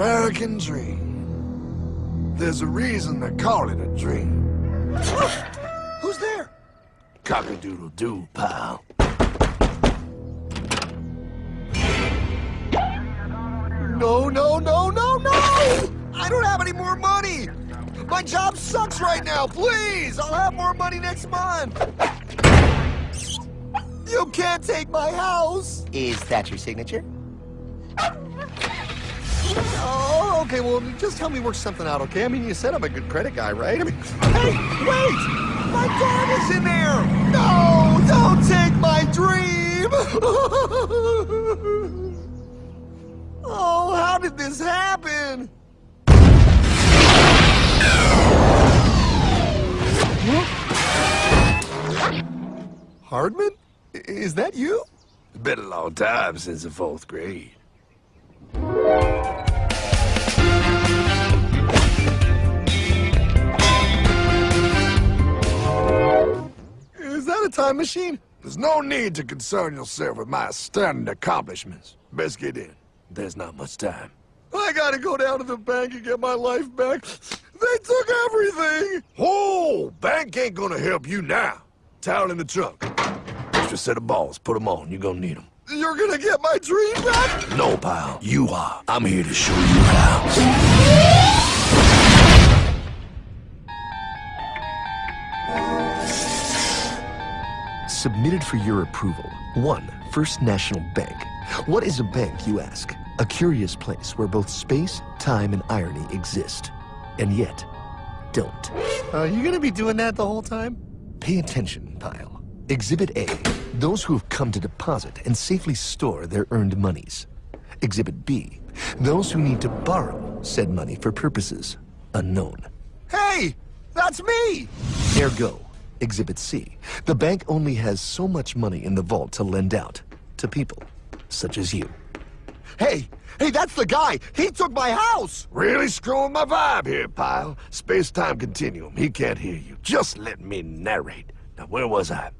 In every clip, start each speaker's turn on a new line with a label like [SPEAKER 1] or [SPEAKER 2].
[SPEAKER 1] American dream. There's a reason they call it a dream.
[SPEAKER 2] Who's there?
[SPEAKER 1] Cock-a-doodle-doo, pal.
[SPEAKER 2] No, no, no, no, no! I don't have any more money! My job sucks right now, please! I'll have more money next month! You can't take my house!
[SPEAKER 3] Is that your signature?
[SPEAKER 2] Oh, okay, well, just help me work something out, okay? I mean, you said I'm a good credit guy, right? I mean, hey, wait! My dad is in there! No, don't take my dream! Oh, how did this happen? Hardman? Is that you?
[SPEAKER 1] It's been a long time since the 4th grade.
[SPEAKER 2] Is that a time machine?
[SPEAKER 1] There's no need to concern yourself with my astounding accomplishments. Best get in. There's not much time.
[SPEAKER 2] I gotta go down to the bank and get my life back. They took everything!
[SPEAKER 1] Oh, bank ain't gonna help you now. Towel in the trunk. Extra set of balls. Put them on. You're gonna need them.
[SPEAKER 2] You're gonna get my dream back?
[SPEAKER 1] No, pal. You are. I'm here to show you how.
[SPEAKER 4] Submitted for your approval. 1. First National Bank. What is a bank, you ask? A curious place where both space, time, and irony exist. And yet, don't.
[SPEAKER 2] Are you gonna be doing that the whole time?
[SPEAKER 4] Pay attention, pile. Exhibit A. Those who have come to deposit and safely store their earned monies. Exhibit B. Those who need to borrow said money for purposes unknown.
[SPEAKER 2] Hey! That's me!
[SPEAKER 4] Ergo, Exhibit C. The bank only has so much money in the vault to lend out to people such as you.
[SPEAKER 2] Hey! Hey, that's the guy! He took my house!
[SPEAKER 1] Really screwing my vibe here, pal. Space-time continuum. He can't hear you. Just let me narrate. Now, where was I?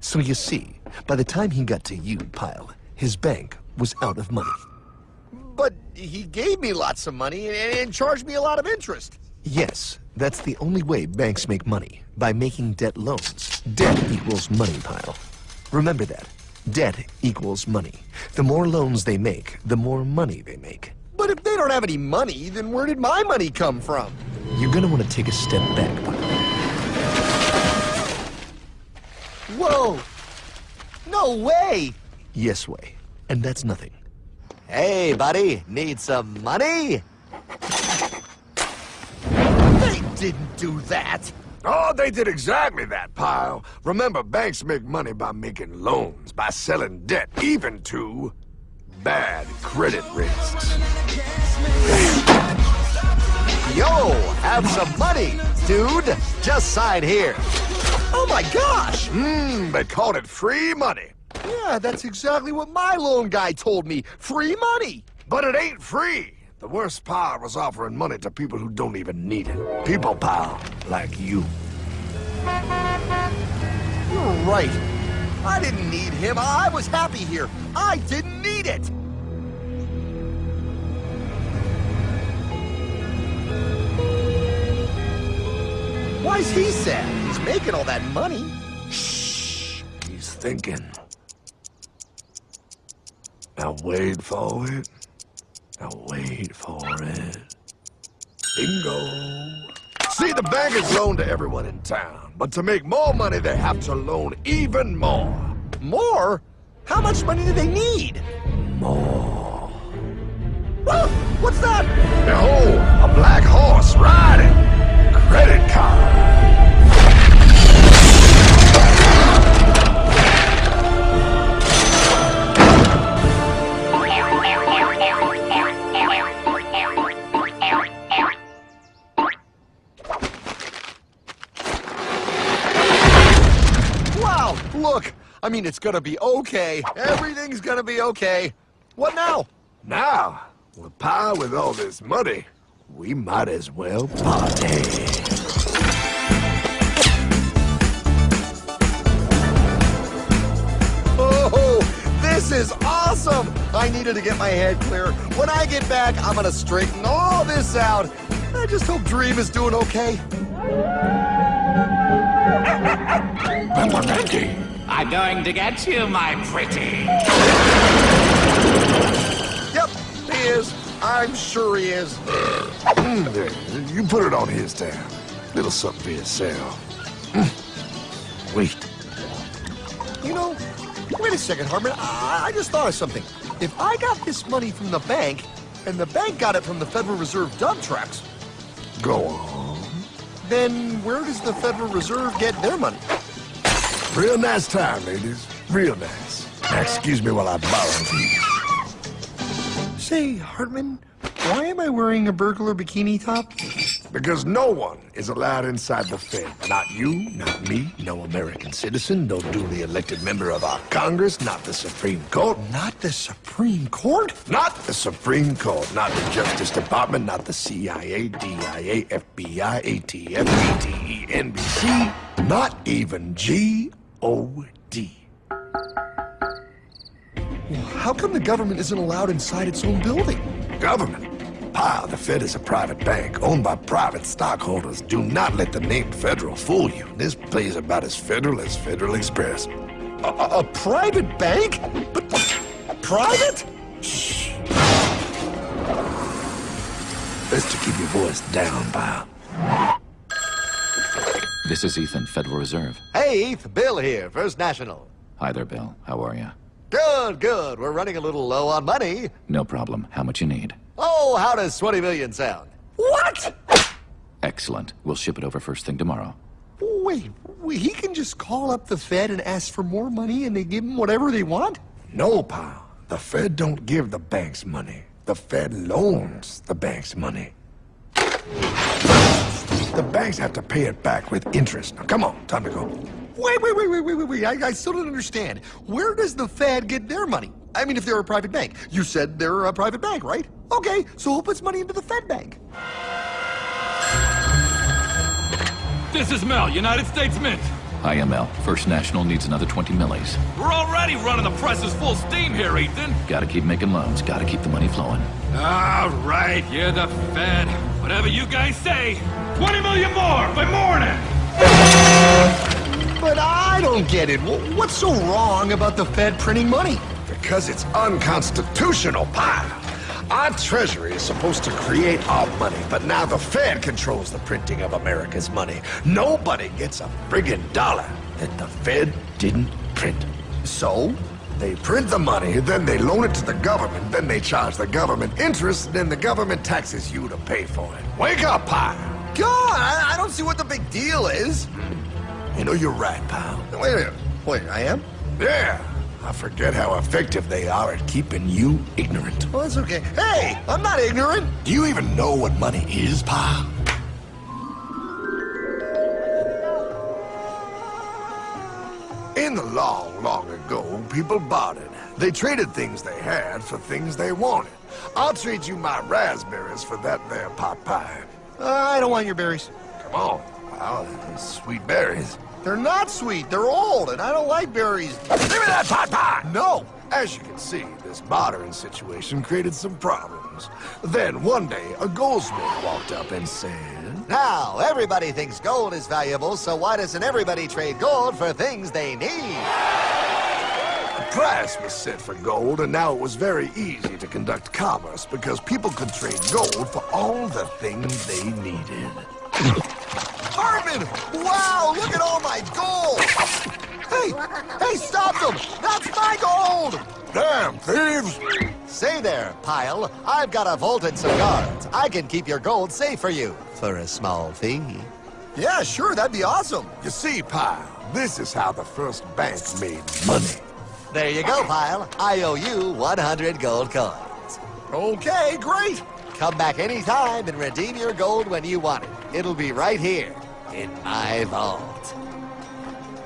[SPEAKER 4] So you see, by the time he got to you, pile, his bank was out of money.
[SPEAKER 2] But he gave me lots of money and charged me a lot of interest.
[SPEAKER 4] Yes, that's the only way banks make money, by making debt loans. Debt equals money, pile. Remember that. Debt equals money. The more loans they make, the more money they make.
[SPEAKER 2] But if they don't have any money, then where did my money come from?
[SPEAKER 4] You're gonna want to take a step back, pile.
[SPEAKER 2] Whoa! No way!
[SPEAKER 4] Yes way. And that's nothing.
[SPEAKER 3] Hey, buddy, need some money?
[SPEAKER 2] They didn't do that!
[SPEAKER 1] Oh, they did exactly that, pal. Remember, banks make money by making loans, by selling debt, even to bad credit risks.
[SPEAKER 3] Yo, have some money, dude. Just sign here.
[SPEAKER 2] Oh my gosh!
[SPEAKER 1] They called it free money.
[SPEAKER 2] Yeah, that's exactly what my loan guy told me. Free money!
[SPEAKER 1] But it ain't free. The worst part was offering money to people who don't even need it. People, pal, like you.
[SPEAKER 2] You're right. I didn't need him. I was happy here. I didn't need it. Why's he sad? He's making all that money.
[SPEAKER 1] Shh. He's thinking. Now wait for it. Now wait for it. Bingo. See, the bankers loan to everyone in town, but to make more money, they have to loan even more.
[SPEAKER 2] More? How much money do they need?
[SPEAKER 1] More.
[SPEAKER 2] Ah, what's that?
[SPEAKER 1] Behold, a black horse riding. Credit card.
[SPEAKER 2] Look, I mean, it's gonna be okay. Everything's gonna be okay. What now?
[SPEAKER 1] Now, with pie with all this money, we might as well party.
[SPEAKER 2] Oh, this This is awesome! I needed to get my head clear. When I get back, I'm gonna straighten all this out. I just hope Dream is doing okay.
[SPEAKER 5] I'm going to get you, my pretty.
[SPEAKER 2] Yep, he is. I'm sure he is.
[SPEAKER 1] There, you put it on his tab. Little something for yourself. Wait.
[SPEAKER 2] You know, wait a second, Hartman. I just thought of something. If I got this money from the bank, and the bank got it from the Federal Reserve dump trucks,
[SPEAKER 1] Go on.
[SPEAKER 2] then where does the Federal Reserve get their money?
[SPEAKER 1] Real nice time, ladies. Real nice. Now, excuse me while I borrow these.
[SPEAKER 2] Say, Hartman, why am I wearing a burglar bikini top?
[SPEAKER 1] Because no one is allowed inside the Fed. Not you, not me, no American citizen, no duly elected member of our Congress, not the Supreme Court.
[SPEAKER 2] Not the Supreme Court?
[SPEAKER 1] Not the Supreme Court, not the Justice Department, not the CIA, DIA, FBI, ATF, ATE, NBC, not even G-O-D.
[SPEAKER 2] How come the government isn't allowed inside its own building?
[SPEAKER 1] Government? Pile, the Fed is a private bank owned by private stockholders. Do not let the name Federal fool you. This place is about as federal as Federal Express.
[SPEAKER 2] A private bank? But private?
[SPEAKER 1] Shh. Best to keep your voice down, pal.
[SPEAKER 6] This is Ethan, Federal Reserve.
[SPEAKER 3] Hey, Eth, Bill here, First National.
[SPEAKER 6] Hi there, Bill. How are you?
[SPEAKER 3] Good, good. We're running a little low on money.
[SPEAKER 6] No problem. How much you need?
[SPEAKER 3] Oh, how does 20 million sound?
[SPEAKER 2] What?
[SPEAKER 6] Excellent. We'll ship it over first thing tomorrow.
[SPEAKER 2] Wait, he can just call up the Fed and ask for more money and they give him whatever they want?
[SPEAKER 1] No, pal. The Fed don't give the banks money. The Fed loans the banks money. The banks have to pay it back with interest. Now, come on, time to go.
[SPEAKER 2] Wait. I still don't understand. Where does the Fed get their money? I mean, if they're a private bank. You said they're a private bank, right? Okay, so who puts money into the Fed bank?
[SPEAKER 7] This is Mel, United States Mint.
[SPEAKER 6] Hi, ML. First National needs another 20 millis.
[SPEAKER 7] We're already running the presses full steam here, Ethan.
[SPEAKER 6] Gotta keep making loans. Gotta keep the money flowing.
[SPEAKER 7] All right, you're the Fed. Whatever you guys say. 20 million more by morning.
[SPEAKER 2] But I don't get it. What's so wrong about the Fed printing money?
[SPEAKER 1] Because it's unconstitutional, pal. Our Treasury is supposed to create our money, but now the Fed controls the printing of America's money. Nobody gets a friggin' dollar that the Fed didn't print.
[SPEAKER 2] So?
[SPEAKER 1] They print the money, then they loan it to the government, then they charge the government interest, then the government taxes you to pay for it. Wake up, pal!
[SPEAKER 2] God, I don't see what the big deal is.
[SPEAKER 1] You know, you're right, pal.
[SPEAKER 2] Wait a minute. Wait, I am?
[SPEAKER 1] Yeah. I forget how effective they are at keeping you ignorant.
[SPEAKER 2] Well, that's okay. Hey, I'm not ignorant.
[SPEAKER 1] Do you even know what money is, pal? In the long, long ago, people bartered. They traded things they had for things they wanted. I'll trade you my raspberries for that there pot pie.
[SPEAKER 2] I don't want your berries.
[SPEAKER 1] Come on, pal. Sweet berries.
[SPEAKER 2] They're not sweet. They're old, and I don't like berries.
[SPEAKER 1] Give me that pot pie!
[SPEAKER 2] No.
[SPEAKER 1] As you can see, this bartering situation created some problems. Then, one day, a goldsmith walked up and said,
[SPEAKER 3] Now, everybody thinks gold is valuable, so why doesn't everybody trade gold for things they need?
[SPEAKER 1] A price was set for gold, and now it was very easy to conduct commerce because people could trade gold for all the things they needed.
[SPEAKER 2] Hartman! Wow, look at all my gold! Hey, stop them! That's my gold!
[SPEAKER 1] Damn thieves!
[SPEAKER 3] Say there, Pile. I've got a vault and some guards. I can keep your gold safe for you for a small fee.
[SPEAKER 2] Yeah, sure, that'd be awesome.
[SPEAKER 1] You see, pal, this is how the first bank made money.
[SPEAKER 3] There you go, Pile. I owe you 100 gold coins.
[SPEAKER 2] Okay, great.
[SPEAKER 3] Come back anytime and redeem your gold when you want it. It'll be right here in my vault.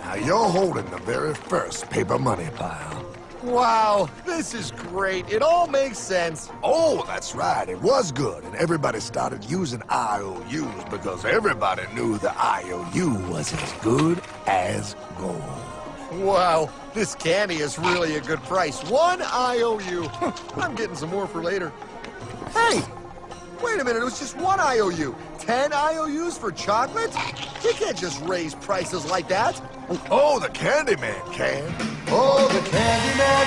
[SPEAKER 1] Now you're holding the very first paper money, pal.
[SPEAKER 2] Wow, this is great. It all makes sense.
[SPEAKER 1] Oh, that's right. It was good, and everybody started using IOUs because everybody knew the IOU was as good as gold.
[SPEAKER 2] Wow, this candy is really a good price. 1 IOU. I'm getting some more for later. Hey, wait a minute, it was just 1 IOU. 10 IOUs for chocolate? You can't just raise prices like that.
[SPEAKER 1] Oh, the Candyman can.
[SPEAKER 2] Oh, the Candyman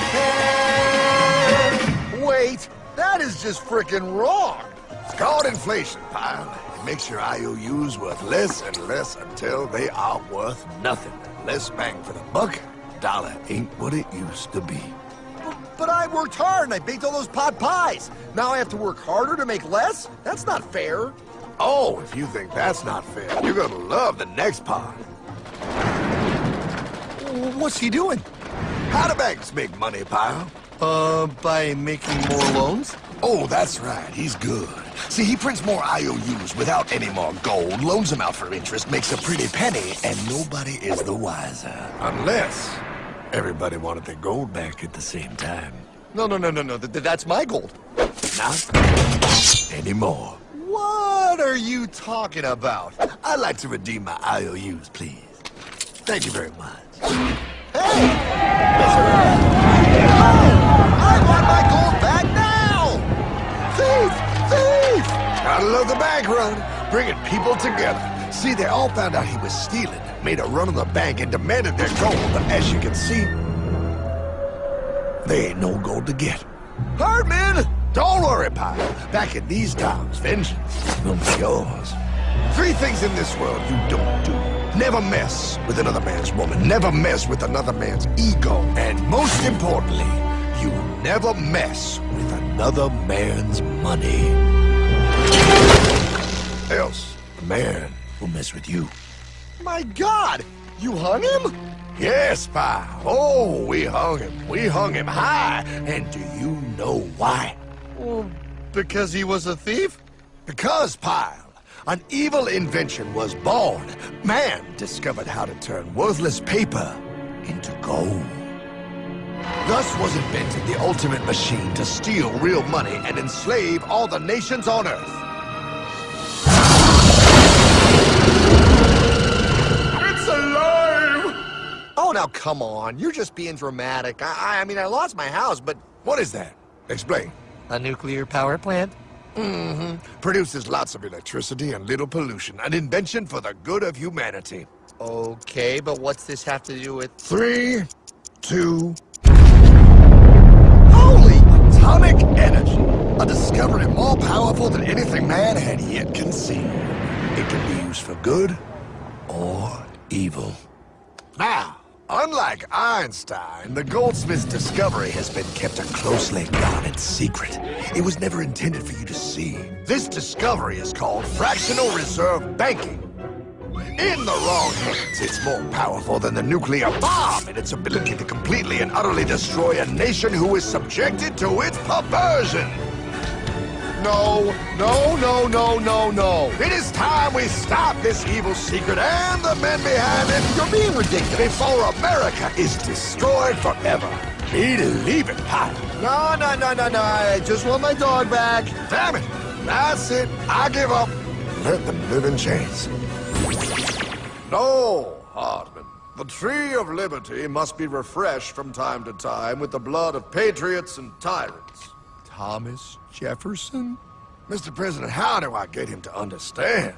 [SPEAKER 2] can. Wait, that is just frickin' wrong.
[SPEAKER 1] It's called inflation, pal. It makes your IOUs worth less and less until they are worth nothing. Less bang for the buck. Dollar ain't what it used to be.
[SPEAKER 2] But I worked hard and I baked all those pot pies. Now I have to work harder to make less? That's not fair.
[SPEAKER 1] Oh, if you think that's not fair, you're gonna love the next part.
[SPEAKER 2] What's he doing?
[SPEAKER 1] How do banks make money, pal?
[SPEAKER 2] By making more loans?
[SPEAKER 1] Oh, that's right. He's good. See, he prints more IOUs without any more gold, loans them out for interest, makes a pretty penny, and nobody is the wiser. Unless everybody wanted their gold back at the same time.
[SPEAKER 2] No. That's my gold.
[SPEAKER 1] Not anymore.
[SPEAKER 2] What are you talking about?
[SPEAKER 1] I'd like to redeem my IOUs, please. Thank you very much.
[SPEAKER 2] Hey! I want my gold back now! Thief! Thief!
[SPEAKER 1] Gotta love the bank run, bringing people together. See, they all found out he was stealing, made a run on the bank, and demanded their gold. But as you can see, there ain't no gold to get. Hardman! Don't worry, pal. Back in these times, vengeance will be yours. 3 things in this world you don't do. Never mess with another man's woman. Never mess with another man's ego. And most importantly, you never mess with another man's money. Else, the man will mess with you.
[SPEAKER 2] My God! You hung him?
[SPEAKER 1] Yes, pal. Oh, we hung him. We hung him high. And do you know why?
[SPEAKER 2] Well, because he was a thief?
[SPEAKER 1] Because, pal, an evil invention was born. Man discovered how to turn worthless paper into gold. Thus was invented the ultimate machine to steal real money and enslave all the nations on Earth. It's alive!
[SPEAKER 2] Oh, now come on. You're just being dramatic. I mean, I lost my house, but...
[SPEAKER 1] What is that? Explain.
[SPEAKER 2] A nuclear power plant?
[SPEAKER 1] Mm-hmm. Produces lots of electricity and little pollution. An invention for the good of humanity.
[SPEAKER 2] Okay, but what's this have to do with...
[SPEAKER 1] 3, 2...
[SPEAKER 2] Holy!
[SPEAKER 1] Atomic energy. A discovery more powerful than anything man had yet conceived. It can be used for good or evil. Now, unlike Einstein, the goldsmith's discovery has been kept a closely guarded secret. It was never intended for you to see. This discovery is called fractional reserve banking. In the wrong hands, it's more powerful than the nuclear bomb in its ability to completely and utterly destroy a nation who is subjected to its perversion.
[SPEAKER 2] No.
[SPEAKER 1] It is time we stop this evil secret and the men behind it.
[SPEAKER 2] You're being ridiculous.
[SPEAKER 1] Before America is destroyed forever. Believe it, pal.
[SPEAKER 2] No. I just want my dog back.
[SPEAKER 1] Damn it. That's it. I give up. Let them live in chains. No, Hardman. The tree of liberty must be refreshed from time to time with the blood of patriots and tyrants.
[SPEAKER 2] Thomas Jefferson?
[SPEAKER 1] Mr. President, how do I get him to understand?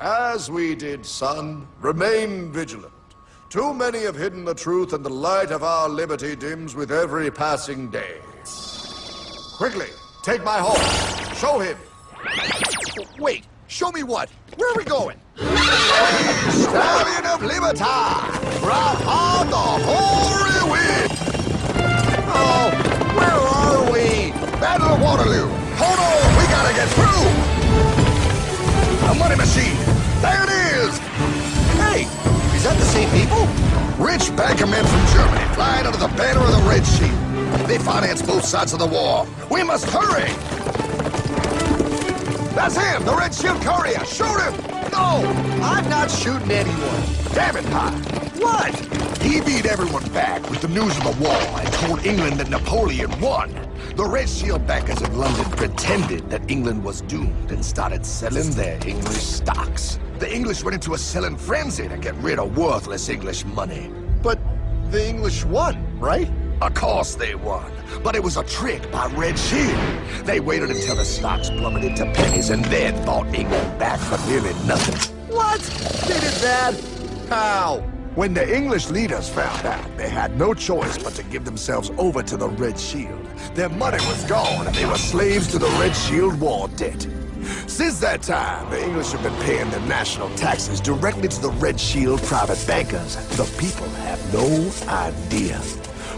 [SPEAKER 1] As we did, son, remain vigilant. Too many have hidden the truth, and the light of our liberty dims with every passing day. Quickly, take my horse. Show him.
[SPEAKER 2] Wait, show me what? Where are we going?
[SPEAKER 1] Stallion of Liberty! Right on the hoary wind!
[SPEAKER 2] Oh, where are we?
[SPEAKER 1] Battle of Waterloo! Hold on, we gotta get through! A money machine! There it is!
[SPEAKER 2] Hey, is that the same people?
[SPEAKER 1] Rich banker men from Germany flying under the banner of the Red Shield. They finance both sides of the war. We must hurry! That's him, the Red Shield courier! Shoot him!
[SPEAKER 2] No, I'm not shooting anyone.
[SPEAKER 1] Damn it, Pop!
[SPEAKER 2] What?
[SPEAKER 1] He beat everyone back with the news of the war and told England that Napoleon won. The Red Shield bankers in London pretended that England was doomed and started selling their English stocks. The English went into a selling frenzy to get rid of worthless English money.
[SPEAKER 2] But The English won, right?
[SPEAKER 1] Of course they won, but it was a trick by Red Shield. They waited until the stocks plummeted to pennies and then bought England back for nearly nothing.
[SPEAKER 2] What? They did that? How?
[SPEAKER 1] When the English leaders found out, they had no choice but to give themselves over to the Red Shield. Their money was gone and they were slaves to the Red Shield war debt. Since that time, the English have been paying their national taxes directly to the Red Shield private bankers. The people have no idea.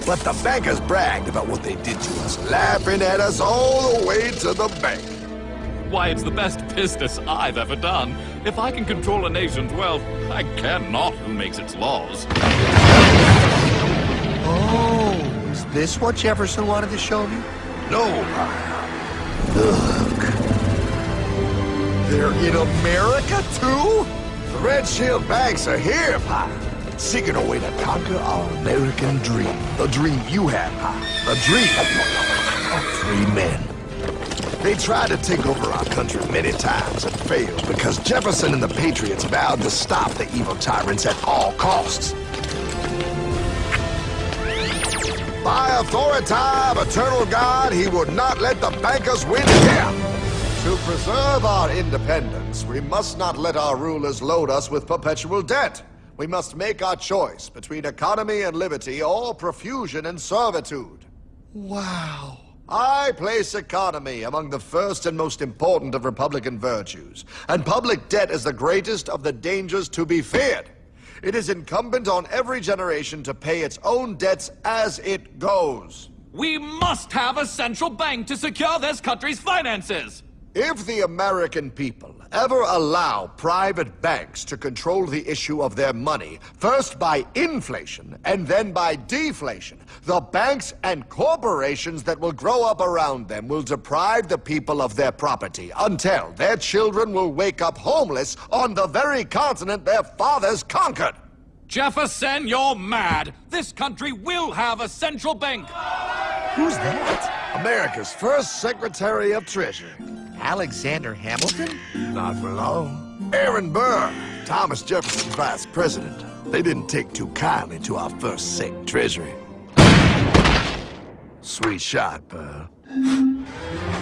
[SPEAKER 1] But the bankers bragged about what they did to us, laughing at us all the way to the bank.
[SPEAKER 7] Why, it's the best business I've ever done. If I can control a nation's wealth, I care not who makes its laws.
[SPEAKER 2] Oh, is this what Jefferson wanted to show me?
[SPEAKER 1] No, look.
[SPEAKER 2] They're in America, too?
[SPEAKER 1] The Red Shield banks are here, Pie. Seeking a way to conquer our American dream. The dream you have, Pie. The dream of free men. They tried to take over our country many times and failed because Jefferson and the Patriots vowed to stop the evil tyrants at all costs. By authority of eternal God, he would not let the bankers win here.
[SPEAKER 2] To preserve our independence, we must not let our rulers load us with perpetual debt. We must make our choice between economy and liberty or profusion and servitude.
[SPEAKER 1] Wow.
[SPEAKER 2] I place economy among the first and most important of Republican virtues, and public debt is the greatest of the dangers to be feared. It is incumbent on every generation to pay its own debts as it goes.
[SPEAKER 7] We must have a central bank to secure this country's finances.
[SPEAKER 2] If the American people ever allow private banks to control the issue of their money, first by inflation and then by deflation, the banks and corporations that will grow up around them will deprive the people of their property until their children will wake up homeless on the very continent their fathers conquered.
[SPEAKER 7] Jefferson, you're mad. This country will have a central bank.
[SPEAKER 2] Who's that?
[SPEAKER 1] America's first Secretary of Treasury.
[SPEAKER 2] Alexander Hamilton?
[SPEAKER 1] Not for long. Aaron Burr, Thomas Jefferson's vice president. They didn't take too kindly to our first Sec Treasury. Sweet shot, Burr.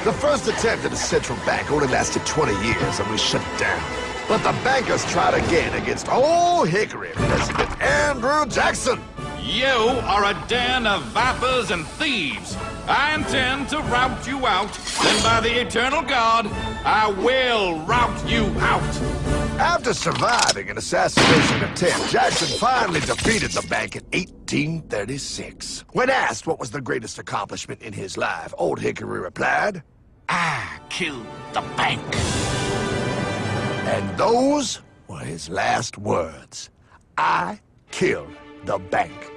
[SPEAKER 1] The first attempt at a central bank only lasted 20 years and we shut it down. But the bankers tried again against Old Hickory President Andrew Jackson.
[SPEAKER 7] You are a den of vipers and thieves. I intend to rout you out, and by the eternal God, I will rout you out.
[SPEAKER 1] After surviving an assassination attempt, Jackson finally defeated the bank in 1836. When asked what was the greatest accomplishment in his life, Old Hickory replied,
[SPEAKER 5] I killed the bank.
[SPEAKER 1] and those were his last words. I killed the bank.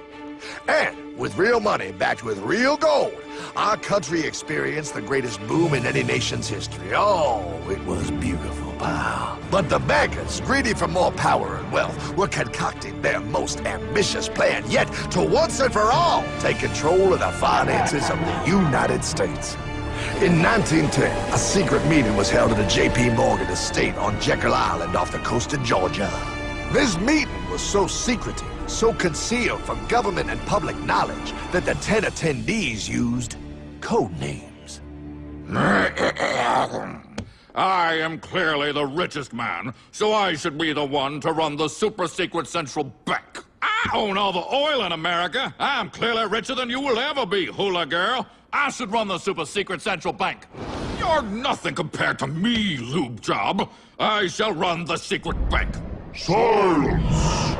[SPEAKER 1] And with real money backed with real gold, our country experienced the greatest boom in any nation's history. Oh, it was beautiful, pal. But the bankers, greedy for more power and wealth, were concocting their most ambitious plan yet to once and for all take control of the finances of the United States. In 1910, a secret meeting was held at the J.P. Morgan estate on Jekyll Island off the coast of Georgia. This meeting was so secretive, so concealed from government and public knowledge that the 10 attendees used code names.
[SPEAKER 7] I am clearly the richest man, so I should be the one to run the super-secret central bank. I own all the oil in America. I'm clearly richer than you will ever be, hula girl. I should run the super-secret central bank. You're nothing compared to me, lube job. I shall run the secret bank.
[SPEAKER 8] Silence!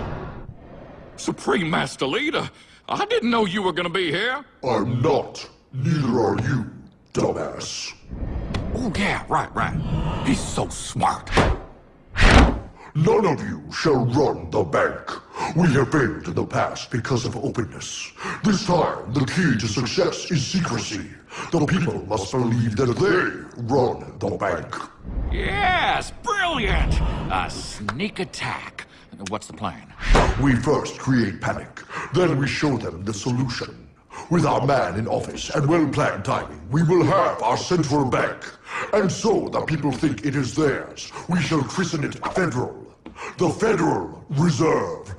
[SPEAKER 7] Supreme Master Leader, I didn't know you were gonna be here.
[SPEAKER 8] I'm not. Neither are you, dumbass.
[SPEAKER 7] Oh, yeah, right. He's so smart.
[SPEAKER 8] None of you shall run the bank. We have failed in the past because of openness. This time, the key to success is secrecy. The people must believe that they run the bank.
[SPEAKER 7] Yes, brilliant! A sneak attack. What's the plan?
[SPEAKER 8] We first create panic, then we show them the solution. With our man in office and well-planned timing, we will have our central bank. And so the people think it is theirs. We shall christen it Federal. The Federal Reserve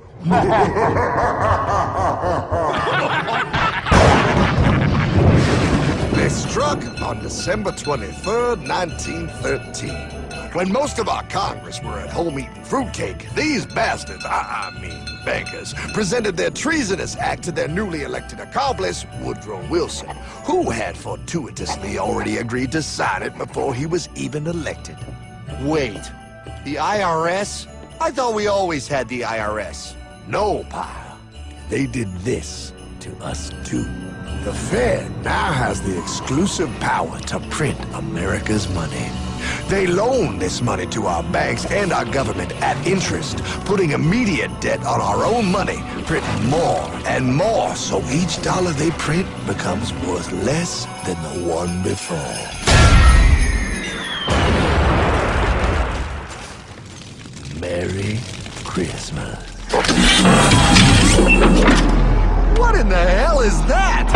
[SPEAKER 1] They struck on December 23rd, 1913. When most of our Congress were at home eating fruitcake, these bastards, I mean bankers, presented their treasonous act to their newly elected accomplice, Woodrow Wilson, who had fortuitously already agreed to sign it before he was even elected.
[SPEAKER 2] Wait, the IRS? I thought we always had the IRS.
[SPEAKER 1] No, pal. They did this to us too. The Fed now has the exclusive power to print America's money. They loan this money to our banks and our government at interest, putting immediate debt on our own money, printing more and more, so each dollar they print becomes worth less than the one before. Merry Christmas.
[SPEAKER 2] What in the hell is that?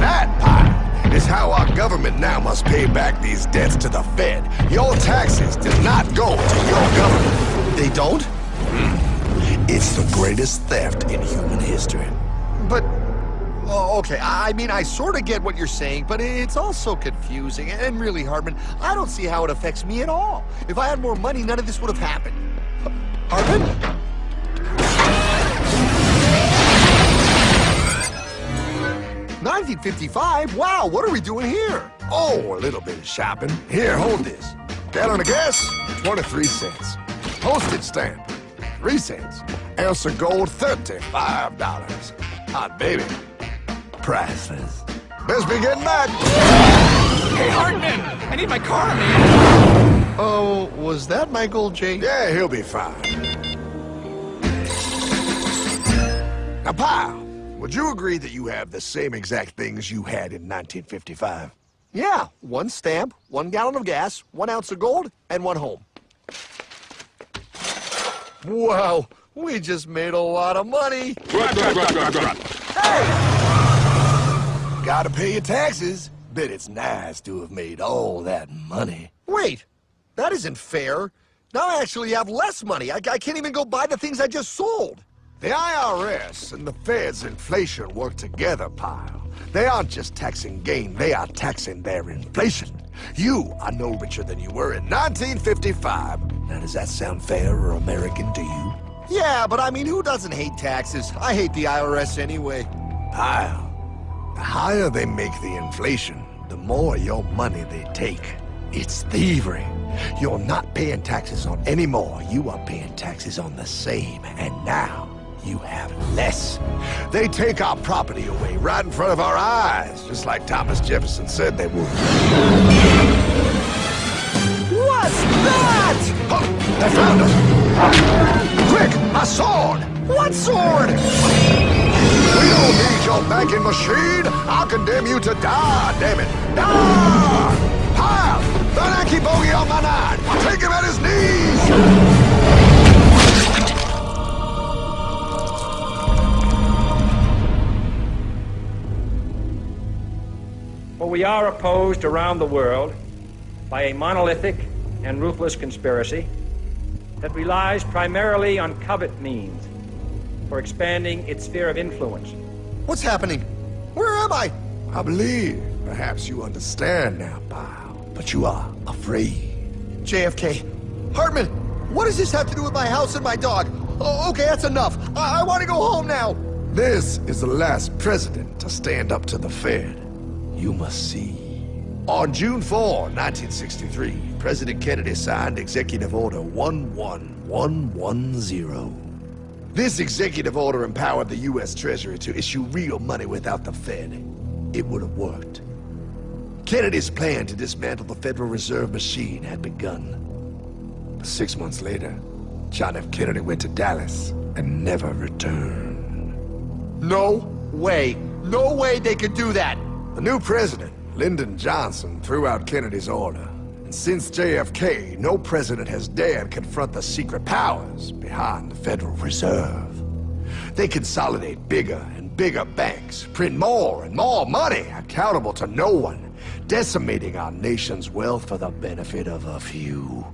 [SPEAKER 1] That, pal, is how our government now must pay back these debts to the Fed. Your taxes did not go to your government.
[SPEAKER 2] They don't?
[SPEAKER 1] It's the greatest theft in human history.
[SPEAKER 2] But, oh, okay, I mean, I sort of get what you're saying, but it's all so confusing. And really, Hartman, I don't see how it affects me at all. If I had more money, none of this would have happened. Hartman? 1955? Wow, what are we doing here?
[SPEAKER 1] Oh, a little bit of shopping. Here, hold this. Gallon of gas, 23 cents. Postage stamp, 3 cents. Ounce of gold, $35. Hot baby, priceless. Best be getting back.
[SPEAKER 5] Hey, Hartman! I need my car, man!
[SPEAKER 2] Oh, was that my gold, Jay?
[SPEAKER 1] Yeah, he'll be fine. Now, pal, would you agree that you have the same exact things you had in 1955?
[SPEAKER 2] Yeah, 1 stamp, 1 gallon of gas, 1 ounce of gold, and 1 home. Wow, we just made a lot of money.
[SPEAKER 1] Hey! Gotta pay your taxes. Bet it's nice to have made all that money.
[SPEAKER 2] Wait, that isn't fair. Now I actually have less money. I can't even go buy the things I just sold.
[SPEAKER 1] The IRS and the Fed's inflation work together, pal. They aren't just taxing gain, they are taxing their inflation. You are no richer than you were in 1955. Now, does that sound fair or American to you?
[SPEAKER 2] Yeah, but I mean, who doesn't hate taxes? I hate the IRS anyway.
[SPEAKER 1] Pal, the higher they make the inflation, the more your money they take. It's thievery. You're not paying taxes on any more. You are paying taxes on the same. And now, you have less. They take our property away right in front of our eyes, just like Thomas Jefferson said they would.
[SPEAKER 2] What's that?
[SPEAKER 1] Oh, they found us! Quick, a sword!
[SPEAKER 2] What sword?
[SPEAKER 1] We don't need your banking machine! I'll condemn you to die, damn it! Die! Pile! The Yankee bogey on my 9! Take him at his knees!
[SPEAKER 9] For we are opposed around the world by a monolithic and ruthless conspiracy that relies primarily on covert means for expanding its sphere of influence.
[SPEAKER 2] What's happening? Where am I?
[SPEAKER 1] I believe perhaps you understand now, pal, but you are afraid.
[SPEAKER 2] JFK. Hartman, what does this have to do with my house and my dog? Oh, okay, that's enough. I want to go home now.
[SPEAKER 1] This is the last president to stand up to the Fed. You must see. On June 4, 1963, President Kennedy signed Executive Order 11110. This executive order empowered the U.S. Treasury to issue real money without the Fed. It would have worked. Kennedy's plan to dismantle the Federal Reserve machine had begun. 6 months later, John F. Kennedy went to Dallas and never returned.
[SPEAKER 2] No way. No way they could do that.
[SPEAKER 1] The new president, Lyndon Johnson, threw out Kennedy's order. And since JFK, no president has dared confront the secret powers behind the Federal Reserve. They consolidate bigger and bigger banks, print more and more money, accountable to no one, decimating our nation's wealth for the benefit of a few.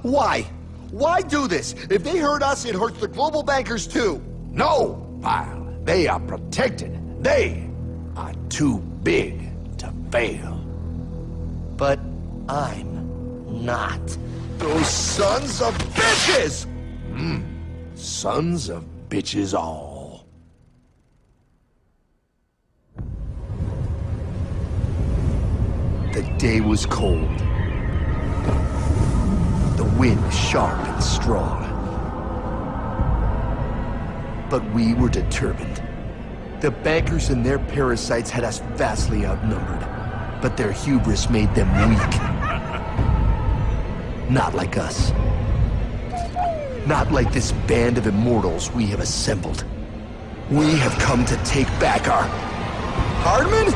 [SPEAKER 2] Why? Why do this? If they hurt us, it hurts the global bankers too.
[SPEAKER 1] No, pal. They are protected. They are too big to fail.
[SPEAKER 4] But I'm not.
[SPEAKER 2] Those sons of bitches!
[SPEAKER 1] Sons of bitches all.
[SPEAKER 4] The day was cold. The wind sharp and strong. But we were determined. The bankers and their parasites had us vastly outnumbered, but their hubris made them weak. Not like us. Not like this band of immortals we have assembled. We have come to take back our...
[SPEAKER 2] Hardman?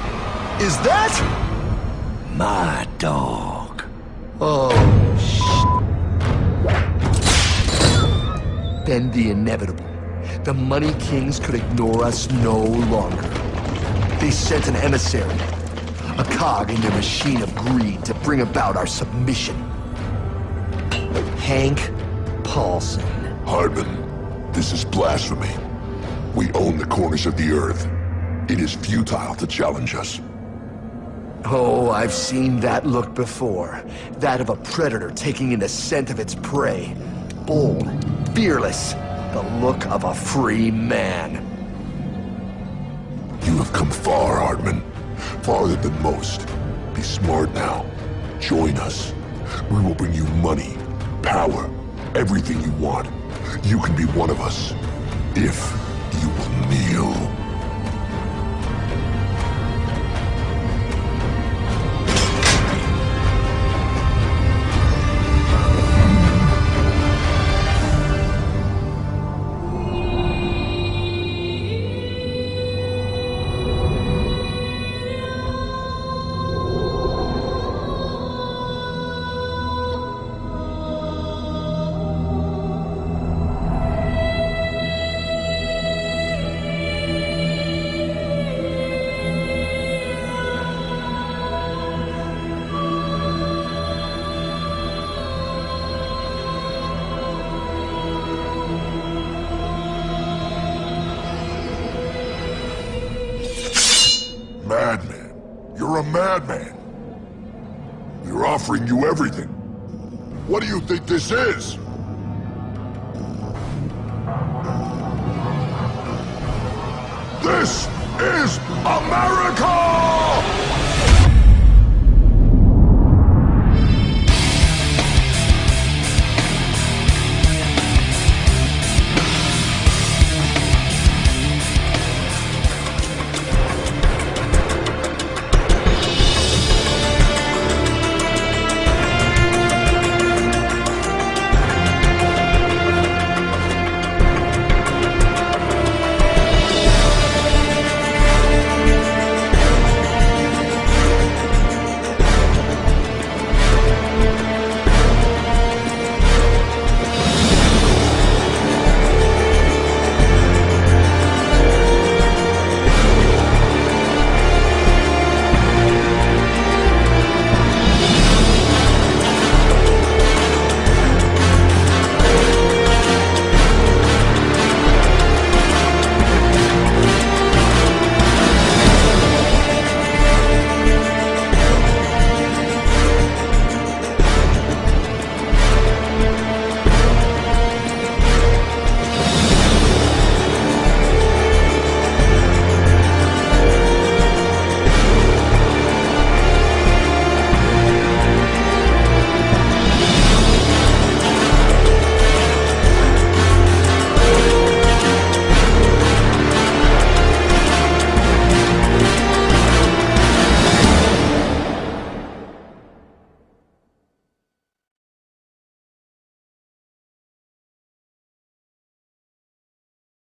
[SPEAKER 2] Is that...
[SPEAKER 1] My dog.
[SPEAKER 4] Oh, Then the inevitable. The Money Kings could ignore us no longer. They sent an emissary, a cog in their machine of greed to bring about our submission. Hank Paulson.
[SPEAKER 8] Hardman, this is blasphemy. We own the corners of the earth. It is futile to challenge us.
[SPEAKER 4] Oh, I've seen that look before. That of a predator taking in the scent of its prey. Bold, fearless, the look of a free man.
[SPEAKER 8] You have come far, Hardman. Farther than most. Be smart now. Join us. We will bring you money, power, everything you want. You can be one of us, if you will kneel. Madman. You're a madman. We're offering you everything. What do you think this is? This is America!